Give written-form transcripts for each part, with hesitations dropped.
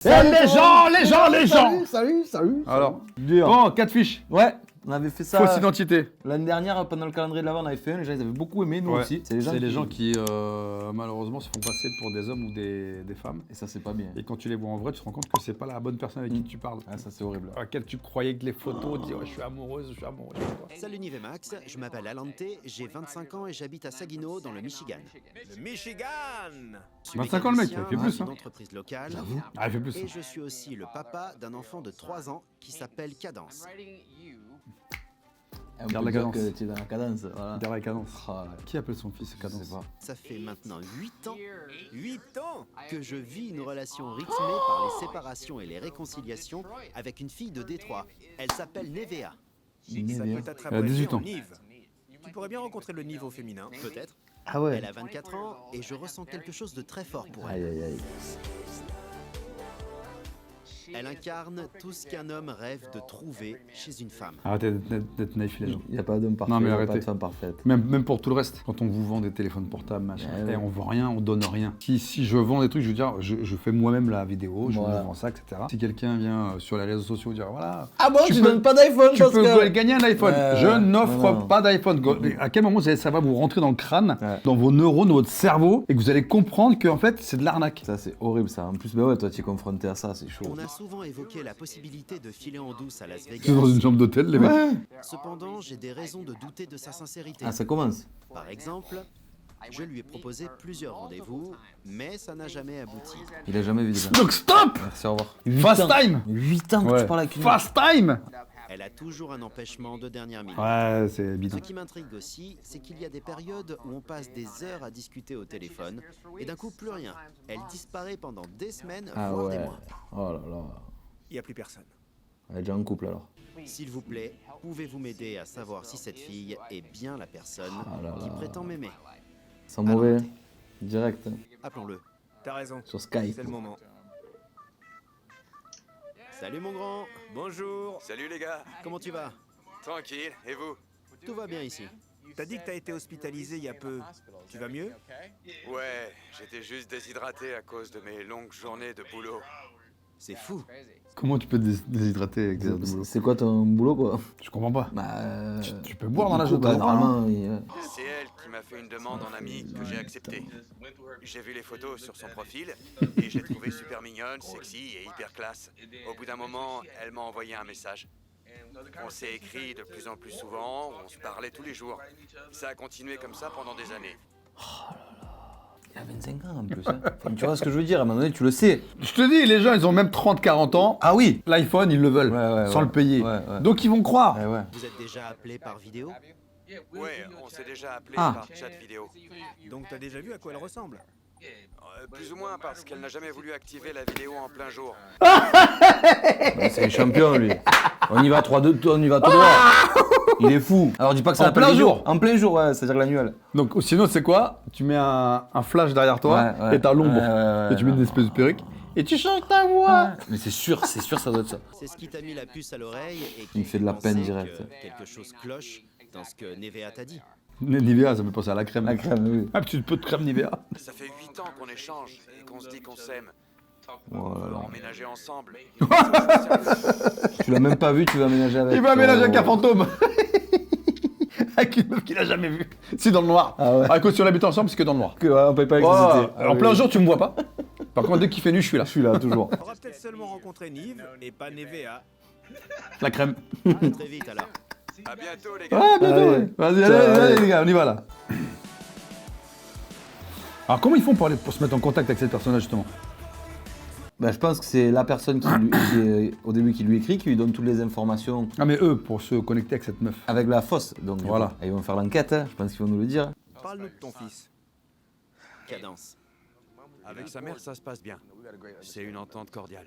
Salut les gens. Salut. Alors, Dur. bon, 4 fiches. Ouais, on avait fait ça Fausse identité. l'année dernière pendant le calendrier de l'Avent, on avait fait un, les gens ils avaient beaucoup aimé, nous Ouais. aussi. C'est les gens qui malheureusement se font passer pour des hommes ou des femmes. Et ça c'est pas bien. Et quand tu les vois en vrai, tu te rends compte que c'est pas la bonne personne avec qui tu parles. Ah ça c'est horrible. À laquelle tu croyais que les photos disent je suis amoureuse, je suis amoureux. Salut Nive et Max, je m'appelle Alante, j'ai 25 ans et j'habite à Saginaw dans le Michigan. Le Michigan! Je suis 25 ans, le mec, mécanicien il fait plus, dans hein. une entreprise locale. Ah, il fait plus. Et je suis aussi le papa d'un enfant de 3 ans qui s'appelle Cadence. On Garde peut la dire cadence. que tu es dans la cadence. Voilà. Derrière la cadence. Ah, Qui appelle son fils je cadence? sais pas. Ça fait maintenant 8 ans 8 ans! que je vis une relation rythmée par les séparations et les réconciliations avec une fille de Détroit. Elle s'appelle Nevea. Ça Nevea. peut être Elle a 18 ans. en Nive. Tu pourrais bien rencontrer le Nive au féminin. Peut-être. Ah ouais. Elle a 24 ans et je ressens quelque chose de très fort pour Aïe elle. aïe aïe. Elle incarne tout ce qu'un homme rêve de trouver chez une femme. Arrêtez d'être naïf les gens. Il n'y a pas d'homme parfait, Non, mais il n'y a pas arrêtez. de femme parfaite. Même pour tout le reste, quand on vous vend des téléphones portables, machin, Ouais. et on vend rien, on donne rien. Si je vends des trucs, je veux dire, je fais moi-même la vidéo, je Voilà. vous vends ça, etc. Si quelqu'un vient sur les réseaux sociaux dire voilà, Ah bon, Tu tu peux- donnes pas d'iPhone tu peux Pascal gagner un iPhone. Ouais, Je ouais. n'offre Non, non. pas d'iPhone. À quel moment ça va vous rentrer dans le crâne, Ouais. dans vos neurones, dans votre cerveau, et que vous allez comprendre que en fait c'est de l'arnaque. Ça c'est horrible ça. En plus, bah ouais, toi tu es confronté à ça, c'est chaud. On a souvent évoqué la possibilité de filer en douce à Las C'est dans une Vegas. chambre d'hôtel, les mecs. Ouais. Cependant, j'ai des raisons de douter de sa sincérité. Ah ça commence. Par exemple, je lui ai proposé plusieurs rendez-vous, mais ça n'a jamais abouti. Il a jamais vu déjà. Donc stop. Merci, au revoir. Fast time. 8 ans que Ouais. tu parles avec une Fast time. Elle a toujours un empêchement de dernière minute. Ouais, c'est Ce bidon. qui m'intrigue aussi, c'est qu'il y a des périodes où on passe des heures à discuter au téléphone et d'un coup plus rien. Elle disparaît pendant des semaines, Ah voire des ouais. mois. Oh là là. Il n'y a plus personne. Elle est déjà en couple alors. S'il vous plaît, pouvez-vous m'aider à savoir si cette fille est bien la personne Ah là qui là. prétend m'aimer? Sans mauvais. Direct. hein. Appelons-le. T'as raison. Sur Skype. C'est le moment. Salut mon grand, Bonjour. Salut les gars. comment tu vas? Tranquille. Et vous? Tout va bien ici. T'as dit que t'as été hospitalisé il y a peu. Tu vas mieux? Ouais, j'étais juste déshydraté à cause de mes longues journées de boulot. C'est fou. Comment tu peux te déshydrater avec des heures de boulot? C'est quoi ton boulot quoi? Je comprends pas. Bah. Tu peux boire dans la du coup, journée. bah, normalement, C'est elle qui m'a fait une demande en ami que j'ai acceptée. J'ai vu les photos sur son profil et je l'ai trouvée super mignonne, sexy et hyper classe. Au bout d'un moment, elle m'a envoyé un message. On s'est écrit de plus en plus souvent, on se parlait tous les jours. Ça a continué comme ça pendant des années. il a 25 ans en plus. Hein. Enfin, tu vois ce que je veux dire, à un moment donné, tu le sais. Je te dis, les gens, ils ont même 30-40 ans. Ah oui. L'iPhone, ils le veulent, Ouais, sans ouais. le payer. Ouais, ouais. Donc ils vont croire. Ouais, ouais. Vous êtes déjà appelé par vidéo? Ouais, on s'est déjà appelé Ah. par chat vidéo. Donc t'as déjà vu à quoi elle ressemble? Plus ou moins parce qu'elle n'a jamais voulu activer la vidéo en plein jour. Ouais, c'est un champion lui. On y va 3-2, on y va tout droit. Il est fou. Alors dis pas que ça En s'appelle plein vidéo. jour. En plein jour, ouais, c'est-à-dire l'annuel. Donc sinon, c'est quoi? Tu mets un flash derrière toi Ouais, ouais. et t'as l'ombre. Ouais, ouais, ouais, Et tu mets une ouais. espèce de perruque. Et tu changes ta voix. Mais c'est sûr, ça doit être ça. C'est ce qui t'a mis la puce à l'oreille et Il me fait de la peine directe. Quelque chose cloche dans ce que Nevea t'a dit. Nivea, ça me fait penser à la crème. La crème, oui. Ah, petit peu de crème Nivea. Ça fait 8 ans qu'on échange et qu'on se dit qu'on s'aime. Oh On là veut là. emménager ensemble. Tu l'as même pas vu, tu vas aménager avec. Il va aménager avec un ton- fantôme. Avec une meuf qu'il a jamais vue. Si, dans le noir. Ah ouais. À cause si on habite ensemble, c'est que dans le noir. Que, ouais, on paye pas Oh, l'électricité. en plein jour, tu me vois pas. Par contre, dès qu'il fait nu, je suis là. Je suis là, toujours. T'auras peut-être seulement rencontré Nive et pas Nevea. La crème. À très vite alors. À bientôt les gars. Ah, bientôt, Allez. ouais. Vas-y, Ciao, allez, allez. les gars, on y va là. Alors, comment ils font pour se mettre en contact avec cette personne-là, justement? Bah, je pense que c'est la personne au début qui lui écrit, qui lui donne toutes les informations Ah, mais eux, pour se connecter avec cette meuf. avec la fausse. Donc Voilà. ils vont faire l'enquête, hein. Je pense qu'ils vont nous le dire. Parle-nous de ton fils. Cadence. Avec sa mère, ça se passe bien. C'est une entente cordiale.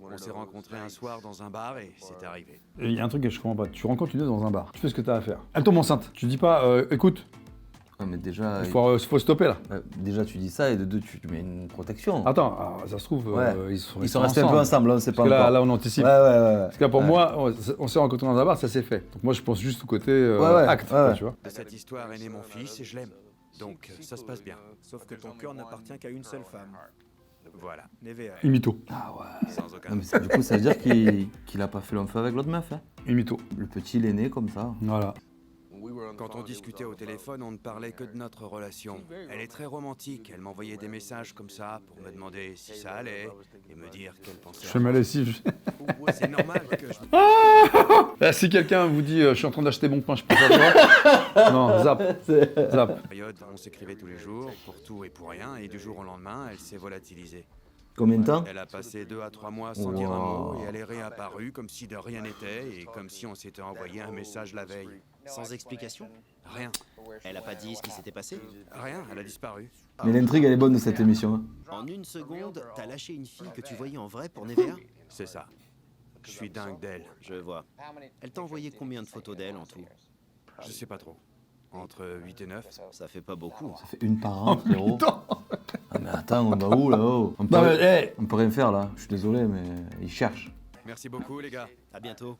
On s'est rencontrés un soir dans un bar et c'est arrivé. Et il y a un truc que je comprends pas. Tu rencontres une meuf dans un bar. Tu fais ce que t'as à faire. Elle tombe enceinte. Tu dis pas, écoute, Ouais, mais déjà, il faut stopper là. déjà tu dis ça et de deux tu mets une protection. Attends, ça se trouve, Ouais. ils sont Ils sont restés un peu ensemble, là on sait pas Parce que là, encore. là, on anticipe. Ouais, ouais, ouais. Parce que là, pour Ouais. moi, on s'est rencontrés dans un bar, ça s'est fait. Donc moi, je pense juste au côté ouais, acte, ouais, quoi, ouais. tu vois. De cette histoire est né mon fils et je l'aime. Donc ça se passe bien. Sauf que ton cœur n'appartient qu'à une seule femme. Voilà, Nevea. Une mytho. Ah ouais. Sans aucun Non, mais doute. du coup, ça veut dire qu'il a pas fait long feu avec l'autre meuf. Hein. Une mytho. Le petit, il est né comme ça. Voilà. Quand on discutait au téléphone, on ne parlait que de notre relation. Elle est très romantique. Elle m'envoyait des messages comme ça pour me demander si ça allait et me dire qu'elle Je pensait. fais ma lessive. C'est normal que je. Si quelqu'un vous dit je suis en train d'acheter mon pain, je peux pas. Non, zap. Zap. Période, on s'écrivait tous les jours pour tout et pour rien, et du jour au lendemain, elle s'est volatilisée. Combien de temps? Elle a passé 2 à 3 mois sans dire un mot, Wow. et elle est réapparue comme si de rien n'était et comme si on s'était envoyé un message la veille. Sans explication. Rien, Elle a pas dit ce qui s'était passé. rien, elle a disparu. Mais l'intrigue, elle est bonne de cette émission. Hein. En une seconde, t'as lâché une fille que tu voyais en vrai pour Nevea. C'est ça. Je suis dingue d'elle. Je vois. Elle t'a envoyé combien de photos d'elle en tout? Je sais pas trop. Entre 8 et 9. Ça fait pas beaucoup. Ça fait une par an, frérot. Ah, mais attends, on va où là-haut on, peut Non, rien- mais, hey. on peut rien faire là. Je suis désolé, mais il cherche. Merci beaucoup, les gars. À bientôt.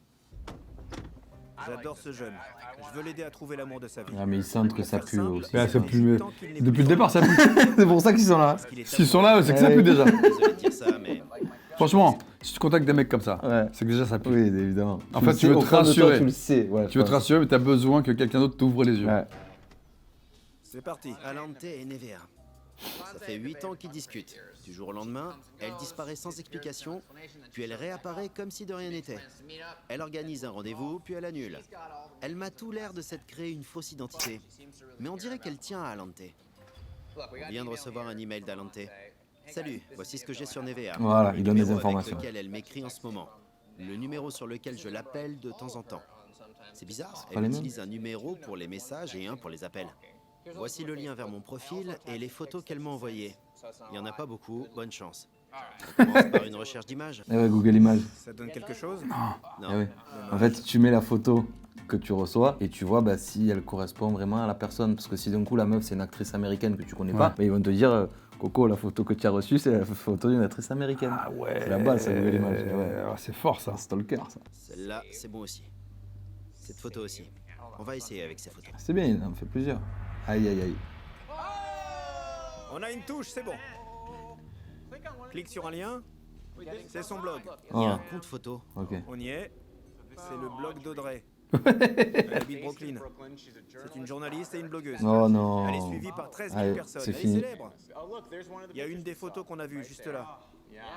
J'adore ce jeune. Je veux l'aider à trouver l'amour de sa vie. Ah, mais ils sentent que ça Pour pue faire simple, aussi. Ah, ça fait pue, 8 mais ans qu'il n'est depuis plus le départ, ça pue. C'est pour ça qu'ils sont là. parce qu'il est S'ils sont là, c'est que ça pue déjà. Désolé de dire ça, mais Franchement, si tu contactes des mecs comme ça, Ouais. c'est que déjà ça pue. Oui, évidemment. En Tu fait, le tu sais, veux au te fond de toi, rassurer. Tu le sais, ouais. Tu veux te je rassurer, mais t'as besoin que quelqu'un d'autre t'ouvre les yeux. pense. Ouais. C'est parti. Alante et Nevea. Ça fait 8 ans qu'ils discutent. Du jour au lendemain, elle disparaît sans explication, puis elle réapparaît comme si de rien n'était. Elle organise un rendez-vous, puis elle annule. Elle m'a tout l'air de s'être créée une fausse identité. Mais on dirait qu'elle tient à Alante. On vient de recevoir un email d'Alante. Salut, voici ce que j'ai sur Nevea. Voilà, Le il donne des numéro informations. avec lequel elle m'écrit en ce moment. Le numéro sur lequel je l'appelle de temps en temps. C'est bizarre, pas elle les mêmes. utilise un numéro pour les messages et un pour les appels. Voici le lien vers mon profil et les photos qu'elle m'a envoyées. Il n'y en a pas beaucoup, bonne chance. On commence par une recherche d'images. Eh ouais, Google Images. Ça donne quelque chose? Non, Eh ouais. En fait, tu mets la photo que tu reçois et tu vois bah, si elle correspond vraiment à la personne. Parce que si d'un coup la meuf c'est une actrice américaine que tu connais pas, Ouais. bah, ils vont te dire Coco, la photo que tu as reçue c'est la photo d'une actrice américaine. Ah ouais. C'est la base, ça, Google Images. Ouais. Ah, c'est fort ça. C'est stalker ça. celle-là, c'est bon aussi. Cette photo aussi. On va essayer avec ces photos. C'est bien, il en fait plusieurs. Aïe aïe aïe. On a une touche, c'est bon. Clique sur un lien. C'est son blog. Il y a Oh, un compte photo. ok. On y est. C'est le blog d'Audrey. Elle habite Brooklyn. C'est une journaliste et une blogueuse. Oh non. Elle est suivie par 13 000 Allez, personnes. c'est Elle est fini. célèbre. Il y a une des photos qu'on a vues juste là.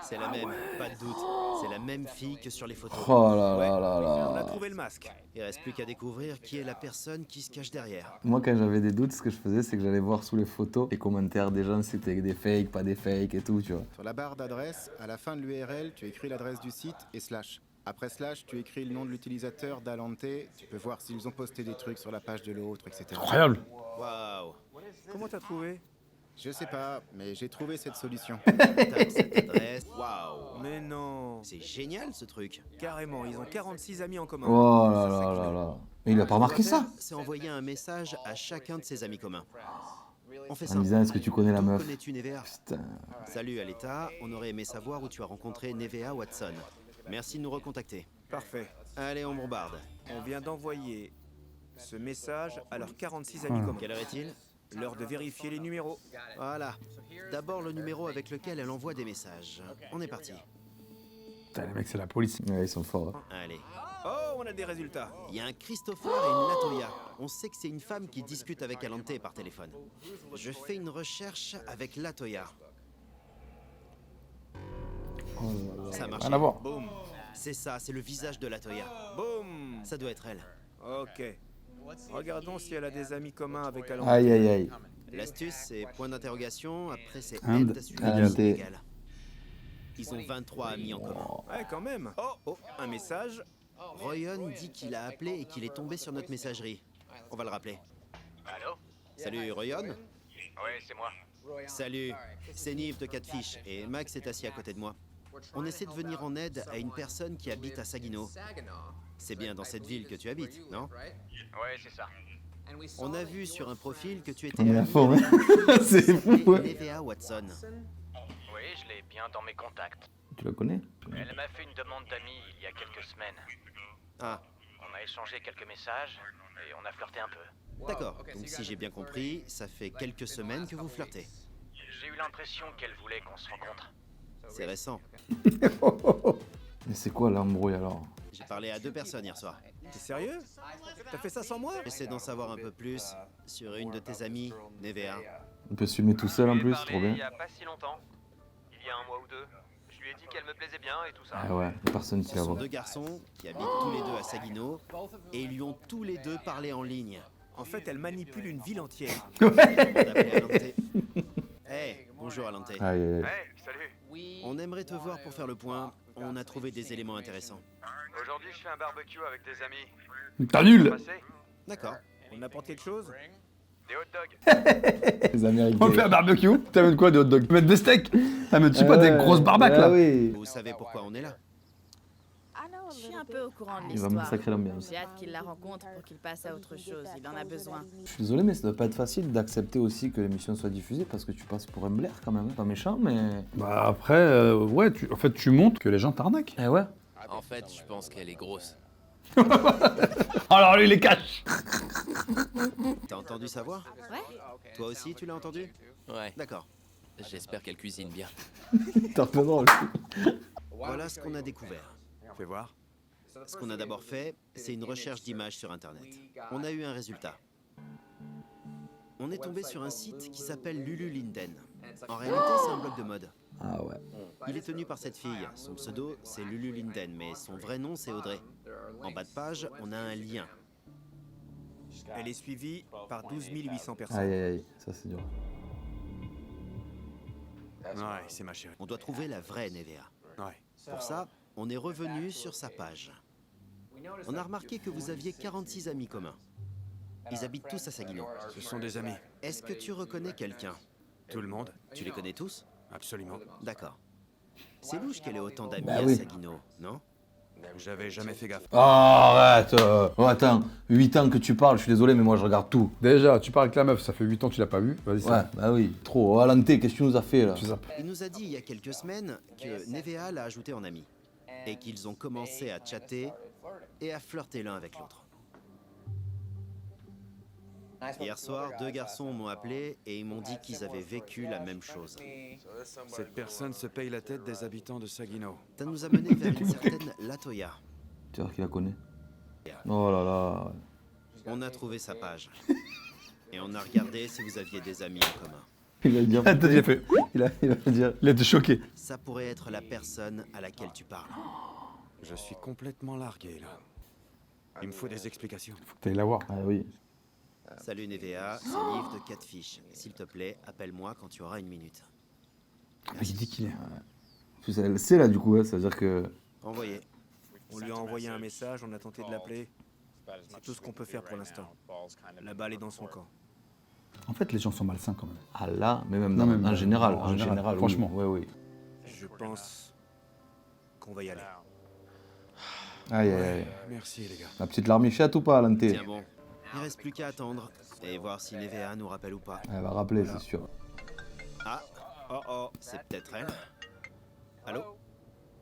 C'est la même, pas de doute. C'est la même fille que sur les photos. Oh là Ouais. là là On a là. trouvé le masque. Il reste plus qu'à découvrir qui est la personne qui se cache derrière. Moi, quand j'avais des doutes, ce que je faisais, c'est que j'allais voir sous les photos les commentaires des gens, si c'était des fakes, pas des fakes et tout, tu vois. Sur la barre d'adresse, à la fin de l'URL, tu écris l'adresse du site et slash. Après slash, tu écris le nom de l'utilisateur d'Alante. Tu peux voir s'ils ont posté des trucs sur la page de l'autre, etc. Incroyable. Waouh. Comment t'as trouvé? Je sais pas, mais j'ai trouvé cette solution. Tape cette adresse. Waouh. Mais non. C'est génial ce truc. Carrément, ils ont 46 amis en commun. Oh là C'est là ça que là je là. Mais il a pas remarqué ça C'est envoyer un message à chacun de ses amis communs. On fait En ça. disant, est-ce que tu connais la meuf? Connais-tu Nevea? Putain. Salut Aleta, on aurait aimé savoir où tu as rencontré Nevea Watson. Merci de nous recontacter. Parfait. Allez, on bombarde. On vient d'envoyer ce message à leurs 46 amis communs. Quelle heure est-il? L'heure de vérifier les numéros. Voilà. D'abord le numéro avec lequel elle envoie des messages. On est parti. Putain, les mecs, c'est la police. Ouais, ils sont forts. Hein. Allez. Oh, on a des résultats. Il y a un Christopher et une Latoya. On sait que c'est une femme qui discute avec Alante par téléphone. Je fais une recherche avec Latoya. Ça marche. Rien à voir. Boum. C'est ça, c'est le visage de Latoya. Boum. Ça doit être elle. Ok. Regardons si elle a des amis communs avec Alante. Aïe aïe aïe. L'astuce, c'est point d'interrogation, après c'est Inde. aide suivi Alante. égal. Ils ont 23 amis en commun. Ouais, quand même. Oh, un message. Royan dit qu'il a appelé et qu'il est tombé sur notre messagerie. On va le rappeler. Allô? Salut Royan. Ouais, c'est moi. Salut, c'est Nive de Catfish et Max est assis à côté de moi. On essaie de venir en aide à une personne qui habite à Saginaw. C'est bien dans cette ville que tu habites, non? Ouais, c'est ça. On a vu sur un profil que tu étais On est à ami fond, avec hein. une fille C'est qui fou, s'appelait ouais. Nevea Watson. Oui, je l'ai bien dans mes contacts. Tu la connais? Elle m'a fait une demande d'amis il y a quelques semaines. Ah, On a échangé quelques messages et on a flirté un peu. d'accord. Donc si j'ai bien compris, ça fait quelques semaines que vous flirtez. J'ai eu l'impression qu'elle voulait qu'on se rencontre. C'est récent. Mais c'est quoi l'embrouille alors? J'ai parlé à 2 personnes hier soir. T'es sérieux? T'as fait ça sans moi? J'essaie d'en savoir un peu plus sur une de tes amies, Nevea. On peut se filmer tout seul en Je lui ai plus, parlé trop bien. Il y a pas si longtemps. Il y a un mois ou deux. Je lui ai dit qu'elle me plaisait bien et tout ça. Ah ouais, y a personne qui Ce la sont voit. 2 garçons qui habitent tous les 2 à Saginaw et ils lui ont tous les 2 parlé en ligne. En fait, elle manipule une ville entière. On a appelé Alante. Hey, bonjour Alante. Aïe aïe aïe. Hey, salut. On aimerait te voir pour faire le point. On a trouvé des éléments intéressants. Aujourd'hui, je fais un barbecue avec des amis. T'as nul. Passé D'accord. On apporte quelque chose? des hot dogs. Les Américains. On fait un barbecue. T'amènes quoi, des hot dogs? Mettre des steaks? T'amènes, je sais pas, des grosses barbaques Ah là. oui. Vous savez pourquoi on est là? Je suis un peu au courant de Il va me l'histoire. sacrer l'ambiance. J'ai hâte qu'il la rencontre pour qu'il passe à autre chose. Il en a besoin. Je suis désolé, mais ça doit pas être facile d'accepter aussi que l'émission soit diffusée parce que tu passes pour un blaire quand même. Pas méchant, mais. Bah après, ouais, en fait, tu montres que les gens t'arnaquent. Eh ouais. En fait, je pense qu'elle est grosse. Alors lui, il les cache. T'as entendu sa voix? Ouais. Toi aussi, tu l'as entendu? Ouais, D'accord. j'espère qu'elle cuisine bien. T'es un peu drôle. Voilà ce qu'on a découvert. Fais voir. Ce qu'on a d'abord fait, c'est une recherche d'images sur Internet. On a eu un résultat. On est tombé sur un site qui s'appelle Lululinden. En réalité, c'est un blog de mode. Ah ouais. Il est tenu par cette fille. Son pseudo, c'est Lululinden, mais son vrai nom, c'est Audrey. En bas de page, on a un lien. Elle est suivie par 12 800 personnes. Aïe aïe aïe, ça c'est dur. Ouais, c'est ma chérie. On doit trouver la vraie Nevea. Ouais. Pour ça, on est revenu sur sa page. On a remarqué que vous aviez 46 amis communs. Ils habitent tous à Saginaw. Ce sont des amis. Est-ce que tu reconnais quelqu'un? Tout le monde? Tu les connais tous? Absolument. D'accord. C'est louche qu'elle ait autant d'amis Bah à oui. Saginaw, non? J'avais jamais fait gaffe. Oh, arrête. Oh, attends, 8 ans que tu parles, je suis désolé, mais moi je regarde tout. Déjà, tu parles avec la meuf, ça fait 8 ans que tu l'as pas vue. Vas-y, Ouais, ça. bah oui, trop. Oh, Alante, qu'est-ce que tu nous as fait là? Tu zappes. Il nous a dit il y a quelques semaines que Nevea l'a ajouté en ami. Et qu'ils ont commencé à chatter et à flirter l'un avec l'autre. Hier soir, 2 garçons m'ont appelé et ils m'ont dit qu'ils avaient vécu la même chose. Cette personne se paye la tête des habitants de Saginaw. Ça nous a mené vers une certaine Latoya. Tu vois qui la connaît? Oh là là. On a trouvé sa page. Et on a regardé si vous aviez des amis en commun. Il va dire. Ah, t'as déjà fait. Il va dire. Il a été choqué. Ça pourrait être la personne à laquelle tu parles. Je suis complètement largué là. Il me faut des explications. Faut que t'ailles la voir. Ah oui. Salut Nevea, c'est Nive de Catfish. S'il te plaît, appelle-moi quand tu auras une minute. Ah, mais il dit qu'il est. En plus, elle le sait là du coup, ça veut dire que. Envoyé. On lui a envoyé un message, on a tenté de l'appeler. C'est tout ce qu'on peut faire pour l'instant. La balle est dans son camp. En fait, les gens sont malsains quand même. Ah là, mais même, Non, dans- même en général. en En général, général, franchement. Oui, oui. Je pense qu'on va y aller. Aïe aïe aïe. Merci les gars. La petite larmichette ou pas, Alante? Tiens bon, il reste plus qu'à attendre et voir si Nevea nous rappelle ou pas. Elle va rappeler, c'est sûr. Ah, oh, c'est peut-être elle. Allô?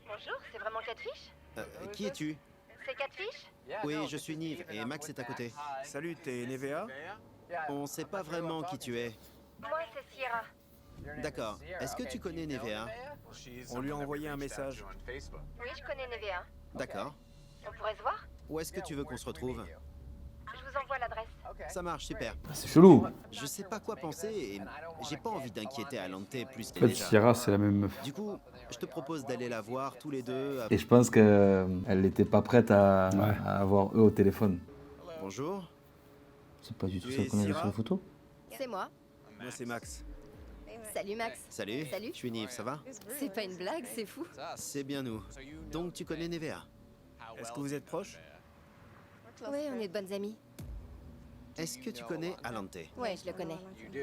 Bonjour, c'est vraiment Catfish? Qui es-tu? C'est Catfish? Oui, je suis Nive et Max est à côté. Salut, t'es Nevea? On sait pas vraiment qui tu es. Moi, c'est Sierra. D'accord. Est-ce que tu connais Nevea? On lui a envoyé un message. Oui, je connais Nevea. D'accord. On pourrait se voir? Où est-ce que tu veux qu'on se retrouve? Je vous envoie l'adresse. Ça marche, super. Ah, c'est chelou. Je sais pas quoi penser et j'ai pas envie d'inquiéter Alante plus En que fait, déjà. Sierra, c'est la même meuf. Du coup, je te propose d'aller la voir tous les deux. Et je pense qu'elle n'était pas prête à, Ouais. à avoir eux au téléphone. Bonjour. C'est pas du tout Tu ça es qu'on a vu Syrah sur la photo. C'est moi. Moi, c'est Max. Salut Max. Salut. Salut. Je suis Nive, ça va? C'est pas une blague, c'est fou. C'est bien nous. Donc tu connais Nevea? Est-ce que vous êtes proches? Oui, on est de bonnes amies. Est-ce que tu connais Alante? Ouais, je le connais.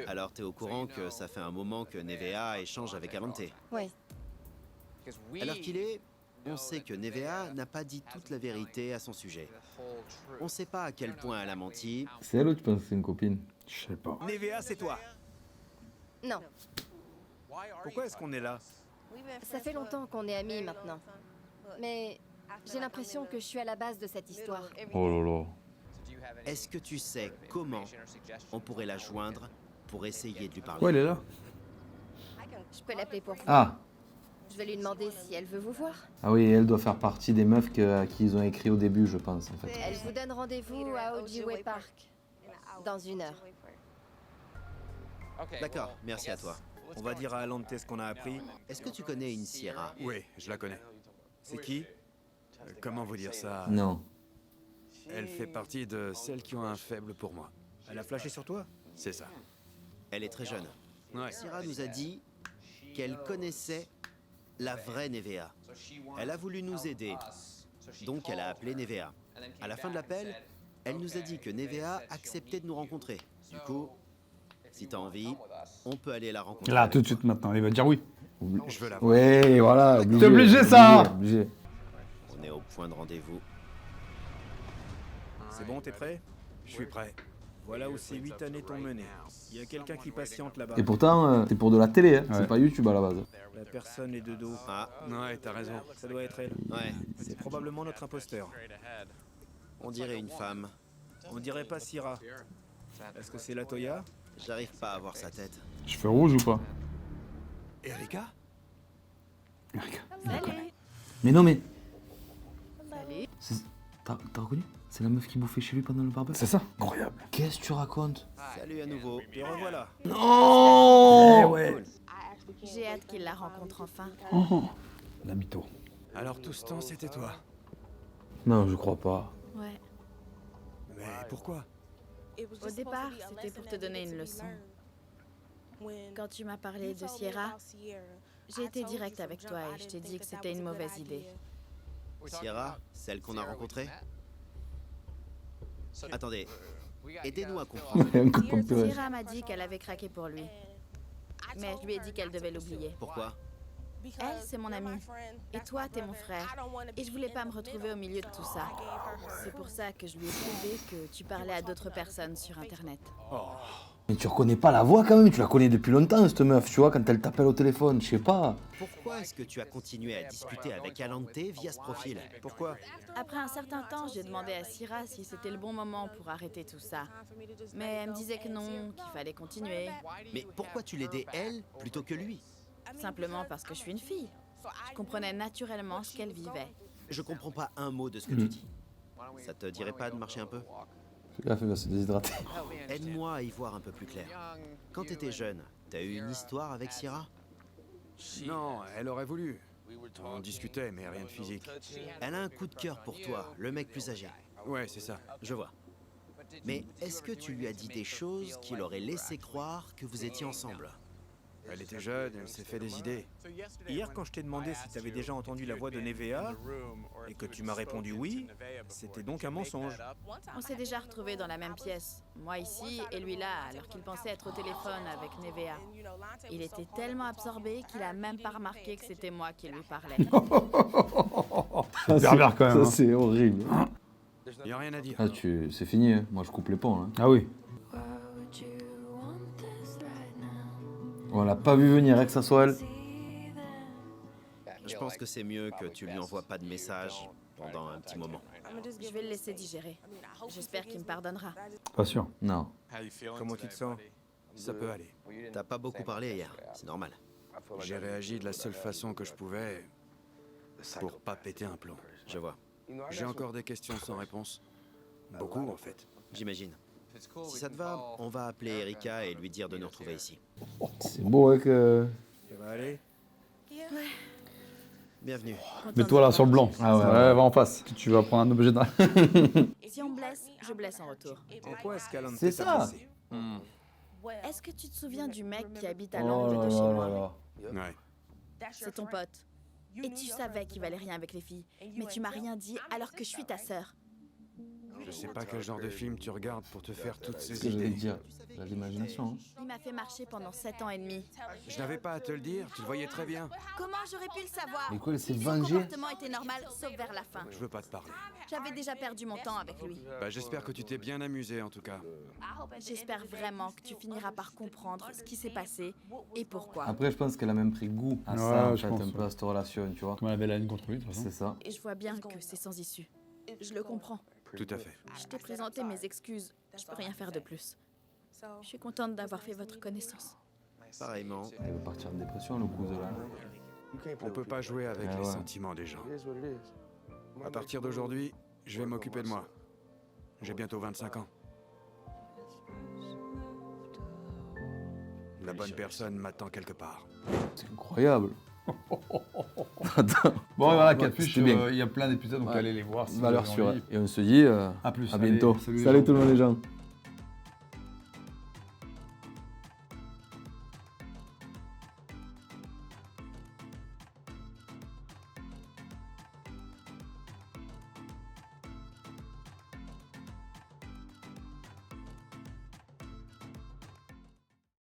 Alors t'es au courant que ça fait un moment que Nevea échange avec Alante. Ouais. À l'heure qu'il est, on sait que Nevea n'a pas dit toute la vérité à son sujet. On sait pas à quel point elle a menti. C'est elle ou tu penses que c'est une copine? Je sais pas. Nevea, c'est toi. Non, Pourquoi est-ce qu'on est là? ça fait longtemps qu'on est amis maintenant. Mais j'ai l'impression que je suis à la base de cette histoire. Oh là là. Est-ce que tu sais comment on pourrait la joindre pour essayer de lui parler? Ouais, elle est là. Je peux l'appeler pour vous. Ah. Je vais lui demander si elle veut vous voir. Ah oui, elle doit faire partie des meufs à qui ils ont écrit au début, je pense, en fait. Elle vous donne rendez-vous à Ojibwe Park dans 1 heure. D'accord, merci à toi. On va dire à Alante ce qu'on a appris. Est-ce que tu connais une Sierra? Oui, je la connais. C'est qui? Comment vous dire ça? Non. Elle fait partie de celles qui ont un faible pour moi. Elle a flashé sur toi? C'est ça. Elle est très jeune. Ouais. Sierra nous a dit qu'elle connaissait la vraie Nevea. Elle a voulu nous aider, donc elle a appelé Nevea. À la fin de l'appel, elle nous a dit que Nevea acceptait de nous rencontrer. Du coup, si t'as envie, on peut aller la rencontrer. Là, tout de suite maintenant, il va dire oui. Je veux la voir. Ouais, voilà, obligé. T'es obligé, ça. Obligé. On est au point de rendez-vous. C'est bon, t'es prêt? Je suis prêt. Voilà où ces 8 années t'ont mené. Il y a quelqu'un qui patiente là-bas. Et pourtant, c'est pour de la télé, hein. Ouais. C'est pas YouTube à la base. La personne est de dos. Ah, Ouais, t'as raison. Ça doit être elle. ouais, C'est probablement notre imposteur. on dirait une femme. On dirait pas Syrah. Est-ce que c'est la Toya? J'arrive pas à voir sa tête. Cheveux rouges ou pas? Erika? Salut. Mais non, mais. Salut. T'as reconnu? C'est la meuf qui bouffait chez lui pendant le barbecue. C'est ça? Incroyable. Qu'est-ce que tu racontes? Salut à nouveau. Et revoilà. Non. ouais. Cool. J'ai hâte qu'il la rencontre enfin. Oh, la mytho. Alors tout ce temps, c'était toi. Non, je crois pas. Ouais. Mais pourquoi? Au départ, c'était pour te donner une leçon. Quand tu m'as parlé de Sierra, j'ai été direct avec toi et je t'ai dit que c'était une mauvaise idée. Sierra, celle qu'on a rencontrée? Attendez, aidez-nous à comprendre. Un coup de pompe purée. Sierra m'a dit qu'elle avait craqué pour lui. Mais je lui ai dit qu'elle devait l'oublier. Pourquoi? Elle, c'est mon amie. Et toi, t'es mon frère. Et je voulais pas me retrouver au milieu de tout ça. C'est pour ça que je lui ai prouvé que tu parlais à d'autres personnes sur Internet. Mais tu reconnais pas la voix quand même, tu la connais depuis longtemps cette meuf, tu vois, quand elle t'appelle au téléphone, je sais pas. Pourquoi est-ce que tu as continué à discuter avec Alante via ce profil? Pourquoi? Après un certain temps, j'ai demandé à Syrah si c'était le bon moment pour arrêter tout ça. Mais elle me disait que non, qu'il fallait continuer. Mais pourquoi tu l'aidais elle plutôt que lui? Simplement parce que je suis une fille. Je comprenais naturellement ce qu'elle vivait. Je comprends pas un mot de ce que tu dis. Ça te dirait pas de marcher un peu? Fais gaffe, il va se déshydrater. Aide-moi à y voir un peu plus clair. Quand t'étais jeune, t'as eu une histoire avec Sierra? Non, elle aurait voulu. On discutait, mais rien de physique. Elle a un coup de cœur pour toi, le mec plus âgé. Ouais, c'est ça. Je vois. Mais est-ce que tu lui as dit des choses qui l'auraient laissé croire que vous étiez ensemble? Elle était jeune, elle s'est fait des idées. Hier, quand je t'ai demandé si t'avais déjà entendu la voix de Nevea, et que tu m'as répondu oui, c'était donc un mensonge. On s'est déjà retrouvés dans la même pièce. Moi ici et lui là, alors qu'il pensait être au téléphone avec Nevea. Il était tellement absorbé qu'il a même pas remarqué que c'était moi qui lui parlais. Pervers quand même. Ça, hein. c'est horrible. Y a rien à dire. Ah, c'est fini, hein. Moi je coupe les ponts. Hein. Ah oui. On l'a pas vu venir, hein, que ça soit elle. Je pense que c'est mieux que tu lui envoies pas de message pendant un petit moment. Je vais le laisser digérer. J'espère qu'il me pardonnera. Pas sûr. Non. Comment tu te sens? Ça peut aller. T'as pas beaucoup parlé hier, c'est normal. J'ai réagi de la seule façon que je pouvais pour pas péter un plomb. Je vois, J'ai encore des questions sans réponse. Beaucoup en fait. j'imagine. Si ça te va, on va appeler Erika et lui dire de nous retrouver ici. C'est beau, hein, que. Ça va aller? Bienvenue. Mets-toi là sur le blanc. Ah ouais, va en face. Tu vas prendre un objet dans... Si on me blesse, je blesse en retour. En quoi est-ce qu'Alante C'est t'a ça. blessé? Est-ce que tu te souviens du mec qui habite à Oh l'angle là de chez là moi? là là. Ouais. C'est ton pote. Et tu savais qu'il valait rien avec les filles. Mais tu m'as rien dit alors que je suis ta sœur. Je sais pas quel genre de film tu regardes pour te faire toutes C'est ce ces que j'allais idées. te dire. T'as l'imagination. Hein. Il m'a fait marcher pendant 7 ans et demi. Je n'avais pas à te le dire, tu le voyais très bien. Comment j'aurais pu le savoir? Mais quoi, elle s'est Son vengée? comportement était normal, sauf vers la fin. Je veux pas te parler. J'avais déjà perdu mon temps avec lui. Bah, j'espère que tu t'es bien amusé en tout cas. J'espère vraiment que tu finiras par comprendre ce qui s'est passé et pourquoi. Après, je pense qu'elle a même pris goût à Ouais, ça, en je fait, pense, un peu ouais. à cette relation, tu vois. Comme elle avait la haine contre lui, de toute façon. C'est ça. Et je vois bien que c'est sans issue. Je le comprends. Tout à fait. Je t'ai présenté mes excuses. Je peux rien faire de plus. Je suis contente d'avoir fait votre connaissance. Pareillement. Il va partir en dépression, le cousin là. On peut pas jouer avec Ah les ouais. sentiments des gens. À partir d'aujourd'hui, je vais m'occuper de moi. J'ai bientôt 25 ans. La bonne personne m'attend quelque part. C'est incroyable. Attends. Bon, voilà, Ouais, Catfish, c'était bien. il y a plein d'épisodes, donc Ouais. allez les voir si vous Valeur avez sûre. envie. Et on se dit À plus. à bientôt. Allez, salut les Salut gens. tout le monde les gens.